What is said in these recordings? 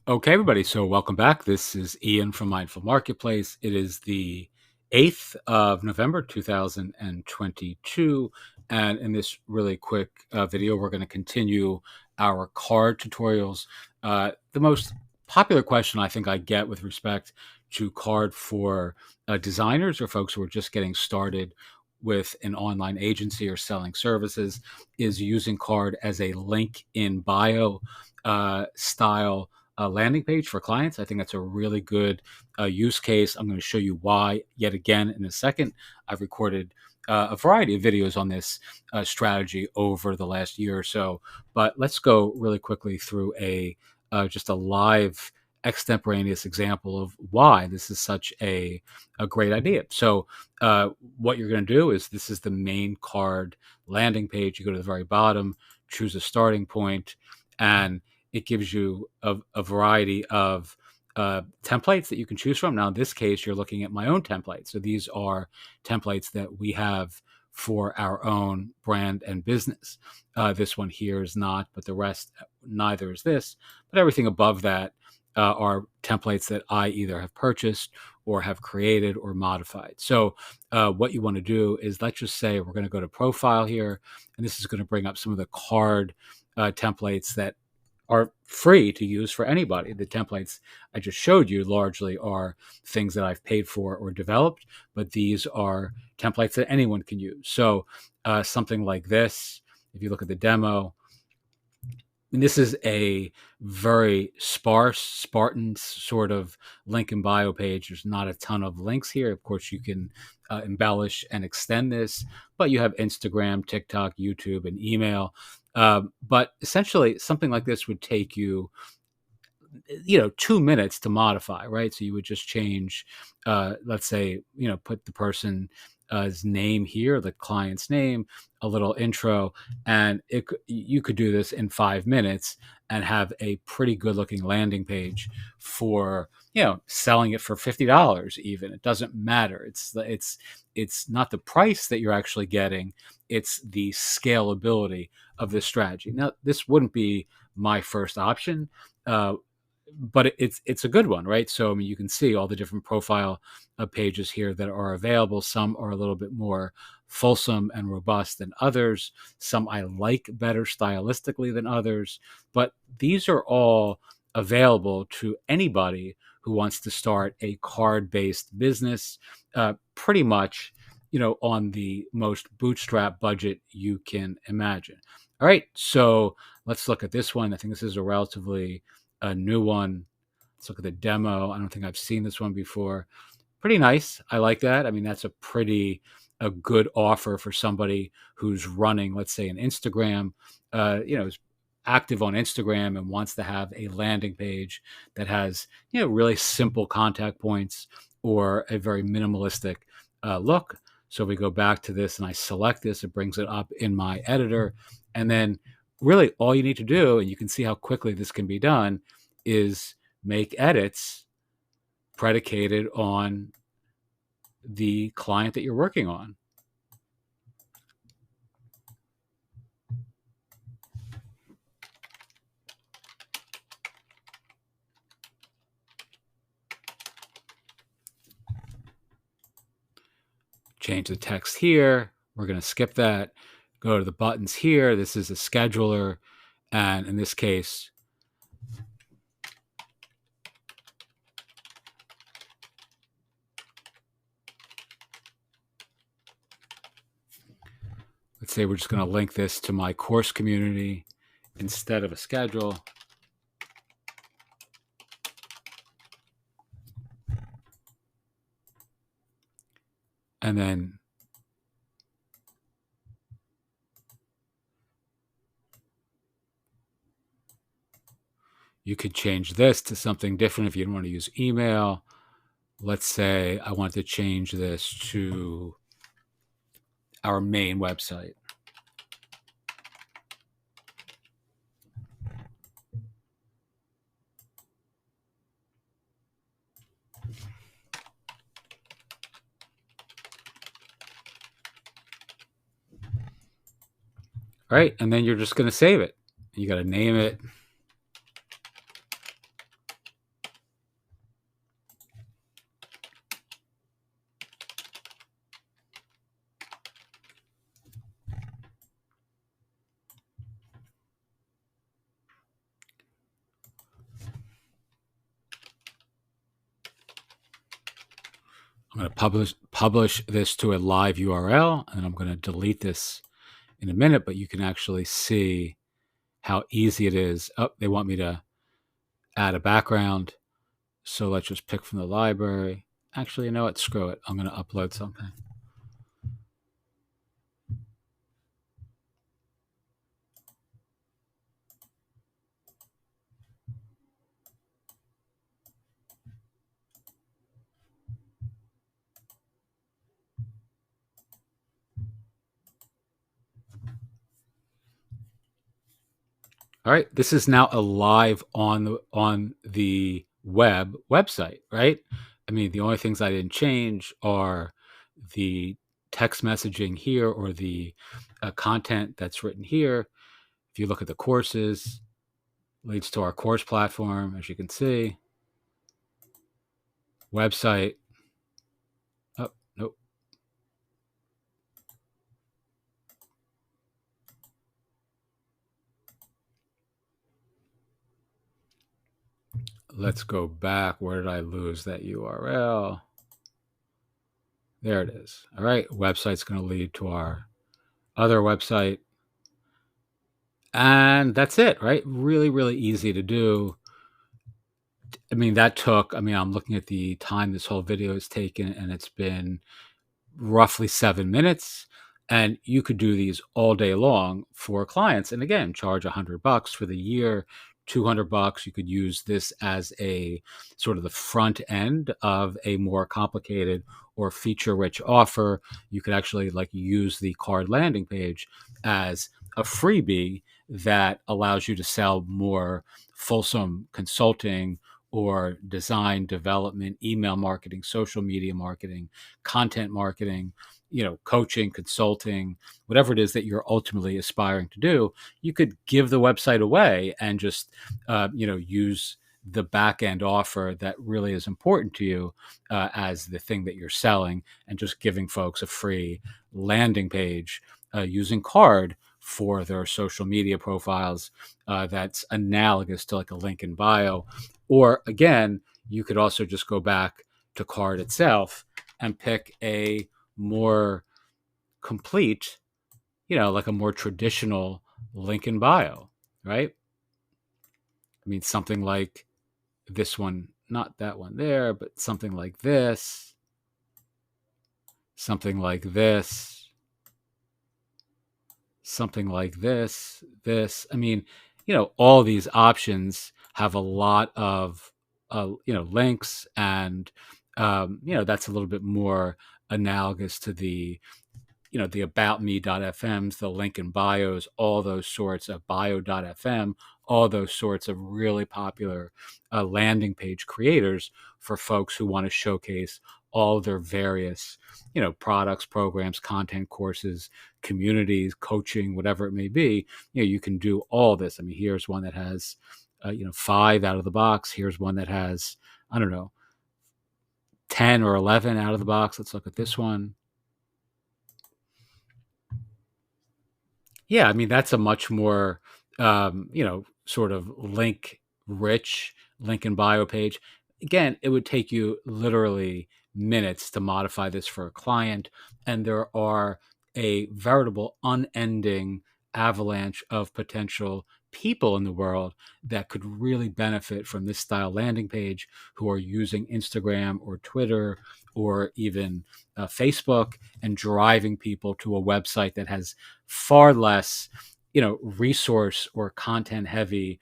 Okay, everybody. So, welcome back. This is Ian from Mindful Marketplace. It is the 8th of November, 2022. And in this really quick video, we're going to continue our card tutorials. The most popular question I think I get with respect to card for designers or folks who are just getting started with an online agency or selling services is using card as a link in bio style landing page for clients. I think that's a really good use case. I'm going to show you why yet again in a second. I've recorded a variety of videos on this strategy over the last year or so, but let's go really quickly through just a live extemporaneous example of why this is such a great idea. So what you're going to do is this is the main card landing page. You go to the very bottom, choose a starting point, and it gives you a variety of templates that you can choose from. Now, in this case, you're looking at my own template. So these are templates that we have for our own brand and business. This one here is not, but the rest, neither is this. But everything above that are templates that I either have purchased or have created or modified. So what you want to do is, let's just say we're going to go to profile here, and this is going to bring up some of the card templates that are free to use for anybody. The templates I just showed you largely are things that I've paid for or developed, but these are templates that anyone can use. So something like this, if you look at the demo, and this is a very sparse, Spartan sort of link in bio page. There's not a ton of links here. Of course, you can embellish and extend this, but you have Instagram, TikTok, YouTube, and email. But essentially, something like this would take you, 2 minutes to modify, right? So you would just change, let's say, put the person's name here, the client's name, a little intro, and you could do this in 5 minutes and have a pretty good looking landing page for, selling it for $50 even. It doesn't matter. It's not the price that you're actually getting, it's the scalability of this strategy. Now, this wouldn't be my first option, but it's a good one, right? So I mean, you can see all the different profile pages here that are available. Some are a little bit more fulsome and robust than others. Some I like better stylistically than others, but these are all available to anybody who wants to start a card-based business, pretty much, on the most bootstrap budget you can imagine. All right, so let's look at this one. I think this is a new one. Let's look at the demo. I don't think I've seen this one before. Pretty nice. I like that. I mean, that's a good offer for somebody who's running, let's say, an Instagram, is active on Instagram and wants to have a landing page that has, really simple contact points or a very minimalistic look. So we go back to this and I select this, it brings it up in my editor. And then really all you need to do, and you can see how quickly this can be done, is make edits predicated on the client that you're working on. Change the text here. We're going to skip that. Go to the buttons here. This is a scheduler. And in this case, let's say we're just going to link this to my course community instead of a schedule. And then you could change this to something different if you don't want to use email. Let's say I want to change this to our main website. All right, and then you're just going to save it. You got to name it. I'm going to publish this to a live URL, and I'm going to delete this in a minute, but you can actually see how easy it is. Oh, they want me to add a background. So let's just pick from the library. Actually, you know what? Screw it. I'm going to upload something. All right, this is now alive on the website, right? I mean, the only things I didn't change are the text messaging here or the content that's written here. If you look at the courses, leads to our course platform, as you can see. Website. Oh, nope. Let's go back. Where did I lose that URL? There it is. All right, website's going to lead to our other website. And that's it, right? Really, really easy to do. I mean, I'm looking at the time this whole video has taken, and it's been roughly 7 minutes. And you could do these all day long for clients. And again, charge $100 for the year, $200. You could use this as a sort of the front end of a more complicated or feature rich offer. You could actually like use the CARRD landing page as a freebie that allows you to sell more fulsome consulting or design development, email marketing, social media marketing, content marketing, coaching, consulting, whatever it is that you're ultimately aspiring to do. You could give the website away and just use the back end offer that really is important to you as the thing that you're selling, and just giving folks a free landing page using CARRD for their social media profiles that's analogous to like a link in bio. Or again, you could also just go back to CARRD itself and pick a more complete, like a more traditional link in bio, right? I mean, something like this one, not that one there, but something like this, something like this, something like this. I mean, all these options have a lot of, links, and, that's a little bit more analogous to the about me.fms, the link in bios, all those sorts of bio.fm, all those sorts of really popular landing page creators for folks who want to showcase all their various, products, programs, content, courses, communities, coaching, whatever it may be. You can do all this. I mean, here's one that has, 5 out of the box. Here's one that has, I don't know, 10 or 11 out of the box. Let's look at this one. Yeah, I mean, that's a much more, sort of link rich link in bio page. Again, it would take you literally minutes to modify this for a client. And there are a veritable unending avalanche of potential people in the world that could really benefit from this style landing page, who are using Instagram or Twitter or even Facebook, and driving people to a website that has far less, resource or content heavy,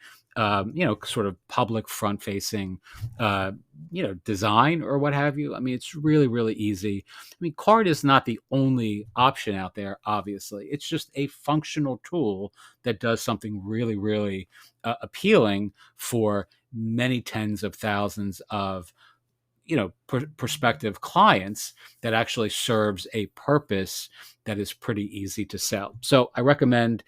sort of public front facing, design or what have you. I mean, it's really, really easy. I mean, CARRD is not the only option out there, obviously. It's just a functional tool that does something really, really appealing for many tens of thousands of prospective clients, that actually serves a purpose that is pretty easy to sell. So I recommend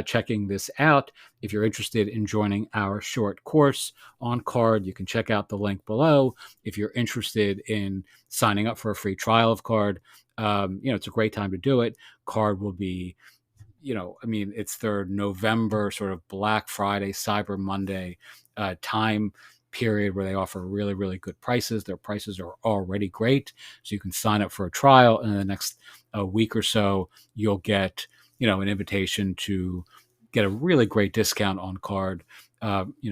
checking this out. If you're interested in joining our short course on CARRD, you can check out the link below. If you're interested in signing up for a free trial of CARRD, it's a great time to do it. CARRD will be, it's their November sort of Black Friday, Cyber Monday time period where they offer really, really good prices. Their prices are already great. So you can sign up for a trial, and in the next week or so, you'll get, an invitation to get a really great discount on CARRD,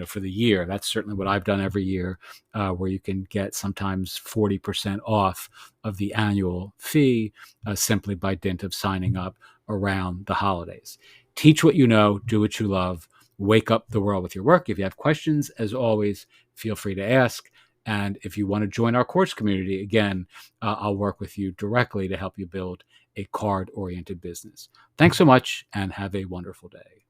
for the year. That's certainly what I've done every year, where you can get sometimes 40% off of the annual fee, simply by dint of signing up around the holidays. Teach what you know, do what you love, wake up the world with your work. If you have questions, as always, feel free to ask. And if you want to join our course community, again, I'll work with you directly to help you build a CARRD-oriented business. Thanks so much, and have a wonderful day.